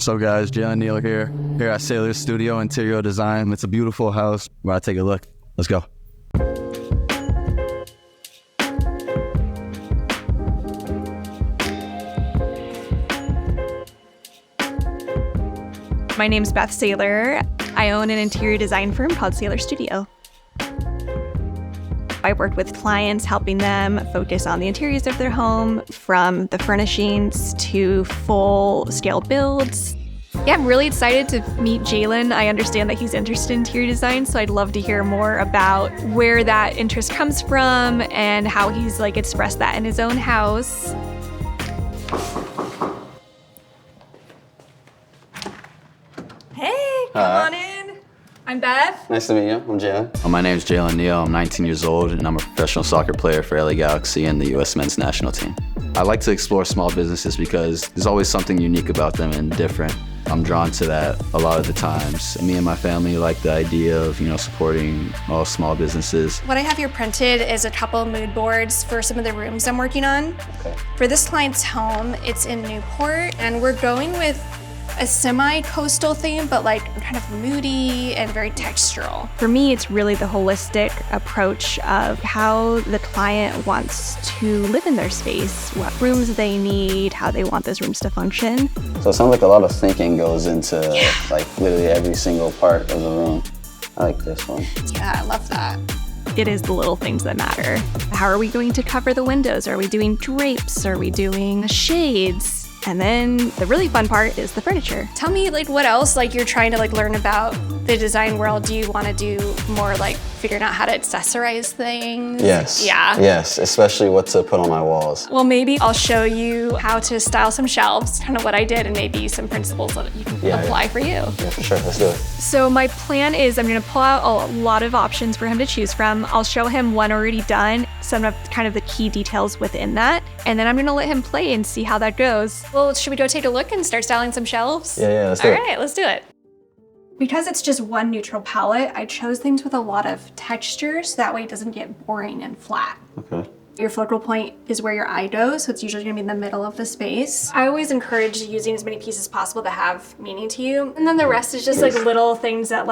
What's up, guys? Jalen Neal here at Sailor Studio Interior Design. It's a beautiful house. We're about to take a look. Let's go. My name's Beth Sailor. I own an interior design firm called Sailor Studio. I worked with clients, helping them focus on the interiors of their home, from the furnishings to full-scale builds. Yeah, I'm really excited to meet Jalen. I understand that he's interested in interior design, so I'd love to hear more about where that interest comes from and how he's expressed that in his own house. Hey, come on in. I'm Beth. Nice to meet you. I'm Jalen. My name's Jalen Neal. I'm 19 years old, and I'm a professional soccer player for LA Galaxy and the U.S. men's national team. I like to explore small businesses because there's always something unique about them and different. I'm drawn to that a lot of the times. Me and my family like the idea of, supporting all small businesses. What I have here printed is a couple mood boards for some of the rooms I'm working on. Okay. For this client's home, it's in Newport, and we're going with a semi-coastal theme, but kind of moody and very textural. For me, it's really the holistic approach of how the client wants to live in their space, what rooms they need, how they want those rooms to function. So it sounds like a lot of thinking goes into literally every single part of the room. I like this one. Yeah, I love that. It is the little things that matter. How are we going to cover the windows? Are we doing drapes? Are we doing shades? And then the really fun part is the furniture. Tell me what else you're trying to learn about the design world. Do you want to do more figuring out how to accessorize things? Yes. Yeah. Yes, especially what to put on my walls. Well, maybe I'll show you how to style some shelves, kind of what I did, and maybe some principles that you can apply for you. Yeah, for sure. Let's do it. So my plan is I'm going to pull out a lot of options for him to choose from. I'll show him one already done, some of kind of the key details within that, and then I'm going to let him play and see how that goes. Well, should we go take a look and start styling some shelves? Yeah, let's do it. All right, let's do it. Because it's just one neutral palette, I chose things with a lot of texture so that way it doesn't get boring and flat. Okay. Your focal point is where your eye goes, so it's usually gonna be in the middle of the space. I always encourage using as many pieces as possible that have meaning to you. And then the rest is just little things that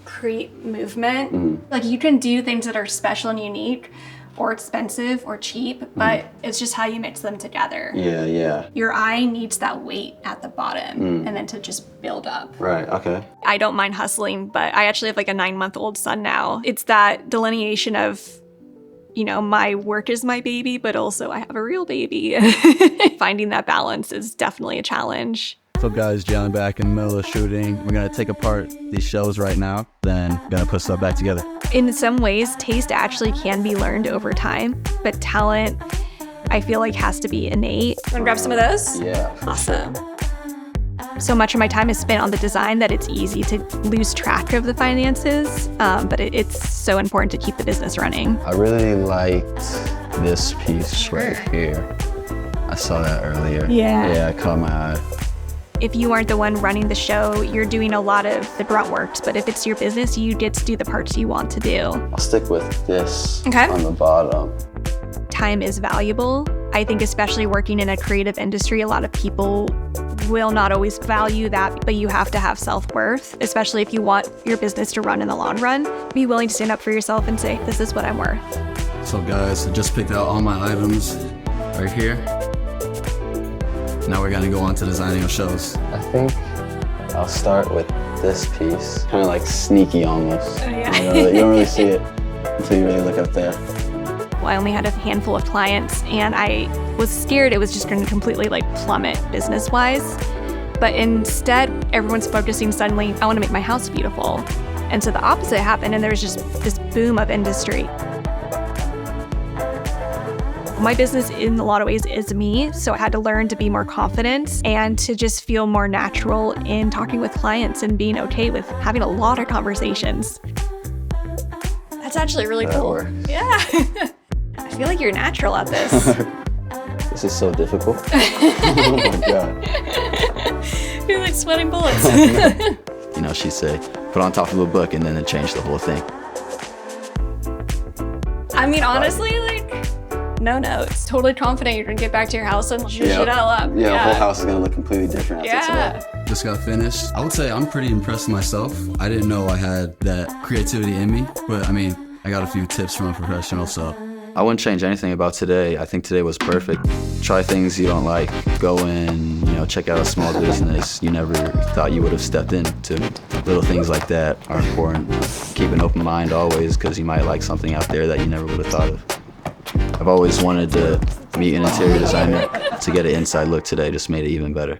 create movement. Mm-hmm. You can do things that are special and unique, or expensive or cheap, but it's just how you mix them together. Yeah. Your eye needs that weight at the bottom and then to just build up. Right, okay. I don't mind hustling, but I actually have a 9-month-old son now. It's that delineation of, my work is my baby, but also I have a real baby. Finding that balance is definitely a challenge. What's up, guys? Jalen back in the middle of shooting. We're going to take apart these shelves right now, then going to put stuff back together. In some ways, taste actually can be learned over time, but talent, I feel has to be innate. Wanna grab some of those? Yeah. Awesome. So much of my time is spent on the design that it's easy to lose track of the finances, but it's so important to keep the business running. I really liked this piece right here. I saw that earlier. Yeah. It caught my eye. If you aren't the one running the show, you're doing a lot of the grunt works, but if it's your business, you get to do the parts you want to do. I'll stick with this Okay. on the bottom. Time is valuable. I think especially working in a creative industry, a lot of people will not always value that, but you have to have self-worth, especially if you want your business to run in the long run. Be willing to stand up for yourself and say, this is what I'm worth. So guys, I just picked out all my items right here. Now we're gonna go on to designing our shelves. I think I'll start with this piece. Kind of sneaky almost. Oh, yeah. You don't really see it until you really look up there. Well, I only had a handful of clients and I was scared it was just going to completely plummet business-wise. But instead, everyone's focusing suddenly, I want to make my house beautiful. And so the opposite happened and there was just this boom of industry. My business in a lot of ways is me, so I had to learn to be more confident and to just feel more natural in talking with clients and being okay with having a lot of conversations. That's actually really That cool. works. Yeah. I feel like you're natural at this. This is so difficult. Oh my God. You're sweating bullets. She'd say, put on top of a book and then it changed the whole thing. I mean, honestly, no notes. Totally confident you're gonna get back to your house and zhuzh it all up. Yeah, the whole house is gonna look completely different after Yeah. today. just got finished. I would say I'm pretty impressed myself. I didn't know I had that creativity in me, but I mean, I got a few tips from a professional, so. I wouldn't change anything about today. I think today was perfect. Try things you don't like. Go in, check out a small business you never thought you would have stepped into. Little things like that are important. Keep an open mind always, because you might like something out there that you never would have thought of. I've always wanted to meet an interior designer. To get an inside look today just made it even better.